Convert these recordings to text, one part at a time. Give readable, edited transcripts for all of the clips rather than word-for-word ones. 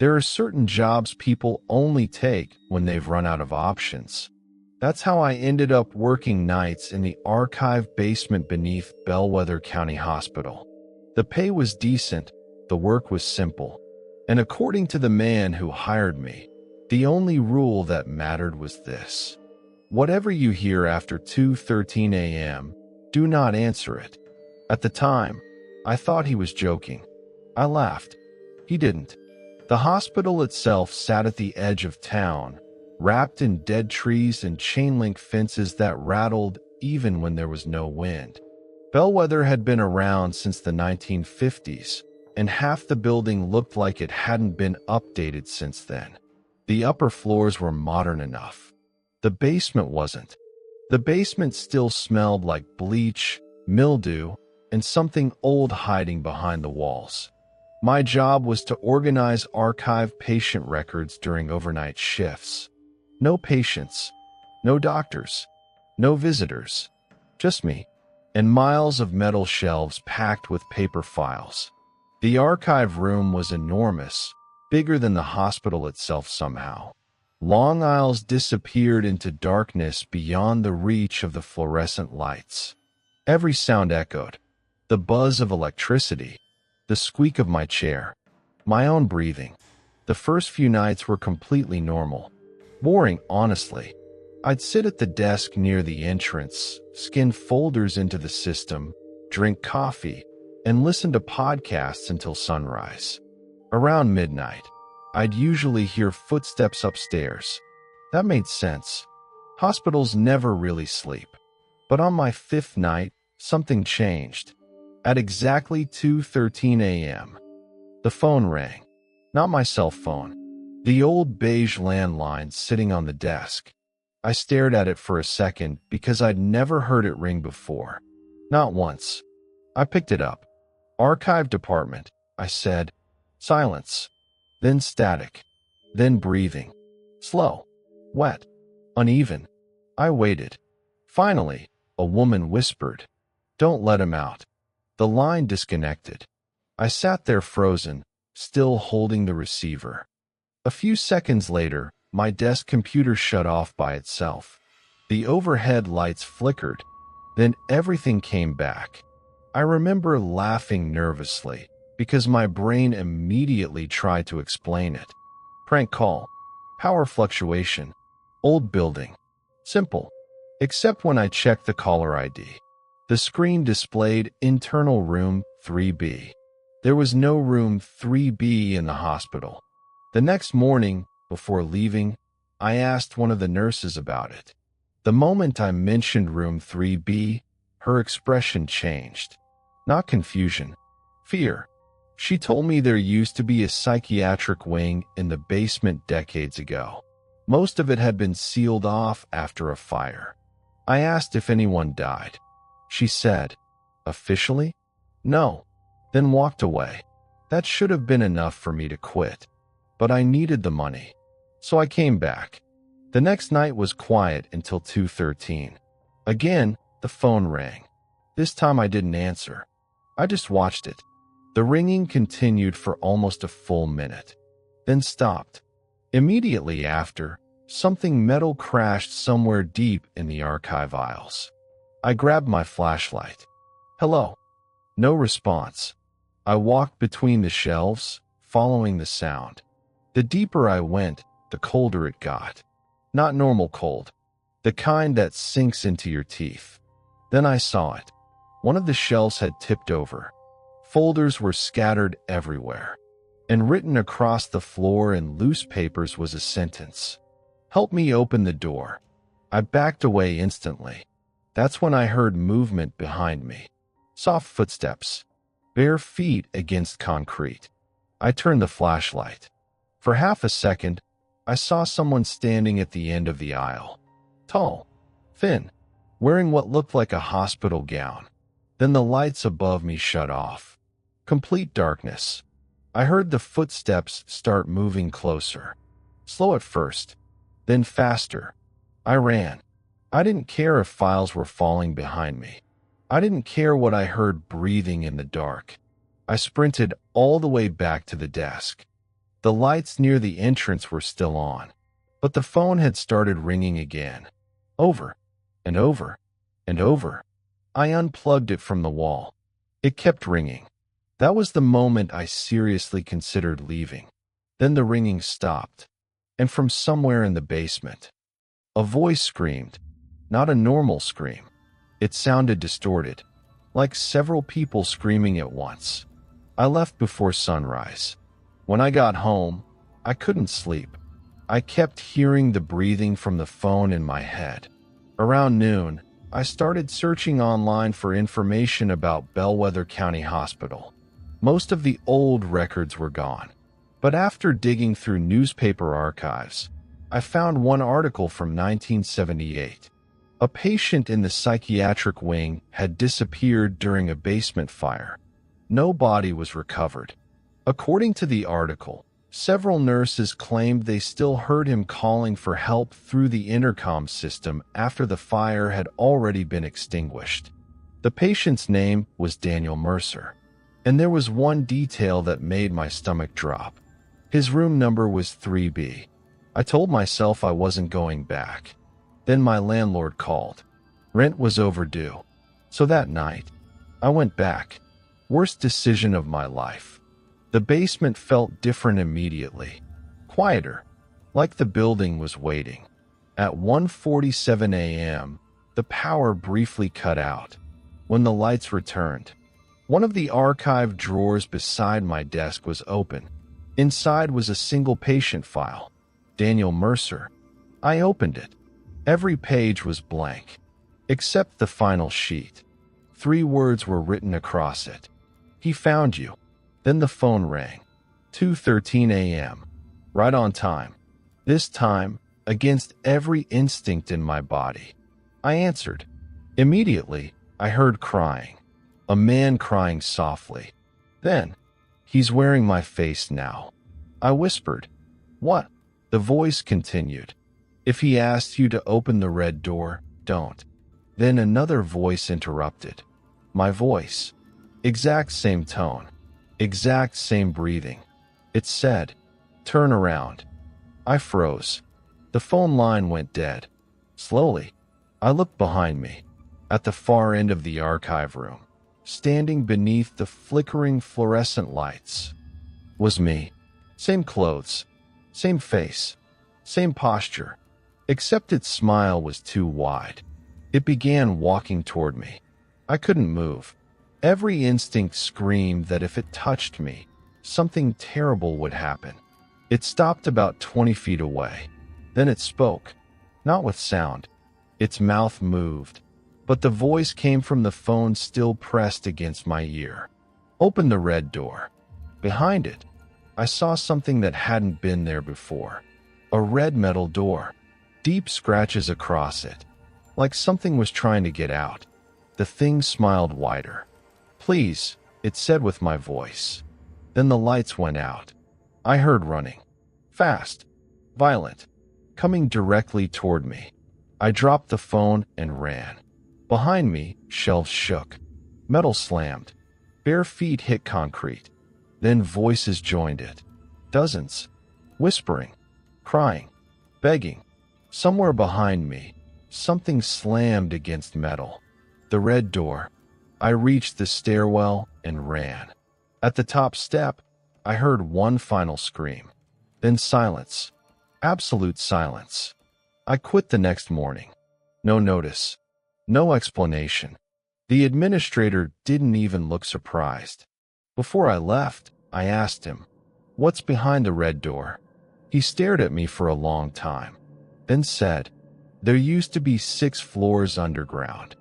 There are certain jobs people only take when they've run out of options. That's how I ended up working nights in the archive basement beneath Bellweather County Hospital. The pay was decent, the work was simple, and according to the man who hired me, the only rule that mattered was this: whatever you hear after 2:13 a.m., do not answer it. At the time, I thought he was joking. I laughed. He didn't. The hospital itself sat at the edge of town, wrapped in dead trees and chain-link fences that rattled even when there was no wind. Bellweather had been around since the 1950s, and half the building looked like it hadn't been updated since then. The upper floors were modern enough. The basement wasn't. The basement still smelled like bleach, mildew, and something old hiding behind the walls. My job was to organize archive patient records during overnight shifts. No patients, no doctors, no visitors, just me, and miles of metal shelves packed with paper files. The archive room was enormous, bigger than the hospital itself somehow. Long aisles disappeared into darkness beyond the reach of the fluorescent lights. Every sound echoed: the buzz of electricity, the squeak of my chair, my own breathing. The first few nights were completely normal. Boring, honestly. I'd sit at the desk near the entrance, skin folders into the system, drink coffee, and listen to podcasts until sunrise. Around midnight, I'd usually hear footsteps upstairs. That made sense. Hospitals never really sleep. But on my fifth night, something changed. At exactly 2:13 a.m., the phone rang. Not my cell phone. The old beige landline sitting on the desk. I stared at it for a second because I'd never heard it ring before. Not once. I picked it up. "Archive department," I said. Silence. Then static. Then breathing. Slow. Wet. Uneven. I waited. Finally, a woman whispered, "Don't let him out." The line disconnected. I sat there frozen, still holding the receiver. A few seconds later, my desk computer shut off by itself. The overhead lights flickered. Then everything came back. I remember laughing nervously because my brain immediately tried to explain it. Prank call. Power fluctuation. Old building. Simple. Except when I checked the caller ID. The screen displayed internal room 3B. There was no room 3B in the hospital. The next morning, before leaving, I asked one of the nurses about it. The moment I mentioned room 3B, her expression changed. Not confusion, fear. She told me there used to be a psychiatric wing in the basement decades ago. Most of it had been sealed off after a fire. I asked if anyone died. She said, "Officially? No." Then walked away. That should have been enough for me to quit. But I needed the money. So I came back. The next night was quiet until 2:13. Again, the phone rang. This time I didn't answer. I just watched it. The ringing continued for almost a full minute, then stopped. Immediately after, something metal crashed somewhere deep in the archive aisles. I grabbed my flashlight. "Hello." No response. I walked between the shelves, following the sound. The deeper I went, the colder it got. Not normal cold. The kind that sinks into your teeth. Then I saw it. One of the shelves had tipped over. Folders were scattered everywhere. And written across the floor in loose papers was a sentence: "Help me open the door." I backed away instantly. That's when I heard movement behind me. Soft footsteps. Bare feet against concrete. I turned the flashlight. For half a second, I saw someone standing at the end of the aisle. Tall. Thin. Wearing what looked like a hospital gown. Then the lights above me shut off. Complete darkness. I heard the footsteps start moving closer. Slow at first, then faster. I ran. I didn't care if files were falling behind me. I didn't care what I heard breathing in the dark. I sprinted all the way back to the desk. The lights near the entrance were still on, but the phone had started ringing again. Over and over and over. I unplugged it from the wall. It kept ringing. That was the moment I seriously considered leaving. Then the ringing stopped, and from somewhere in the basement, a voice screamed. Not a normal scream. It sounded distorted, like several people screaming at once. I left before sunrise. When I got home, I couldn't sleep. I kept hearing the breathing from the phone in my head. Around noon, I started searching online for information about Bellweather County Hospital. Most of the old records were gone, but after digging through newspaper archives, I found one article from 1978. A patient in the psychiatric wing had disappeared during a basement fire. No body was recovered. According to the article, several nurses claimed they still heard him calling for help through the intercom system after the fire had already been extinguished. The patient's name was Daniel Mercer, and there was one detail that made my stomach drop. His room number was 3B. I told myself I wasn't going back. Then my landlord called. Rent was overdue. So that night, I went back. Worst decision of my life. The basement felt different immediately. Quieter, like the building was waiting. At 1:47 a.m., the power briefly cut out. When the lights returned, one of the archive drawers beside my desk was open. Inside was a single patient file. Daniel Mercer. I opened it. Every page was blank, except the final sheet. 3 words were written across it. He found you. Then the phone rang. 2:13 a.m. Right on time. This time, against every instinct in my body. I answered. Immediately, I heard crying. A man crying softly. Then, he's wearing my face now. I whispered. What? The voice continued. If he asks you to open the red door, don't. Then another voice interrupted. My voice. Exact same tone. Exact same breathing. It said, turn around. I froze. The phone line went dead. Slowly, I looked behind me. At the far end of the archive room, standing beneath the flickering fluorescent lights, was me. Same clothes. Same face. Same posture. Except its smile was too wide. It began walking toward me. I couldn't move. Every instinct screamed that if it touched me, something terrible would happen. It stopped about 20 feet away. Then it spoke, not with sound. Its mouth moved, but the voice came from the phone still pressed against my ear. Open the red door. Behind it, I saw something that hadn't been there before. A red metal door. Deep scratches across it, like something was trying to get out. The thing smiled wider. Please, it said with my voice. Then the lights went out. I heard running. Fast. Violent. Coming directly toward me. I dropped the phone and ran. Behind me, shelves shook. Metal slammed. Bare feet hit concrete. Then voices joined it. Dozens. Whispering. Crying. Begging. Somewhere behind me, something slammed against metal. The red door. I reached the stairwell and ran. At the top step, I heard one final scream. Then silence. Absolute silence. I quit the next morning. No notice. No explanation. The administrator didn't even look surprised. Before I left, I asked him, "What's behind the red door?" He stared at me for a long time, then said, "There used to be 6 floors underground."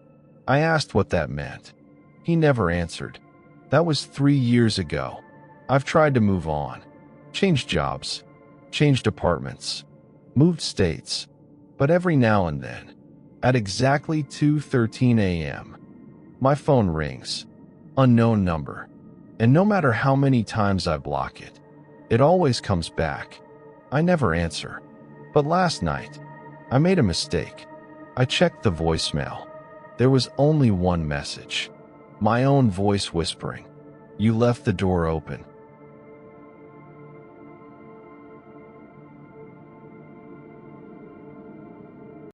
I asked what that meant. He never answered. That was 3 years ago. I've tried to move on. Changed jobs. Changed apartments. Moved states. But every now and then, at exactly 2:13 a.m., my phone rings. Unknown number. And no matter how many times I block it, it always comes back. I never answer. But last night, I made a mistake. I checked the voicemail. There was only one message. My own voice whispering, "You left the door open."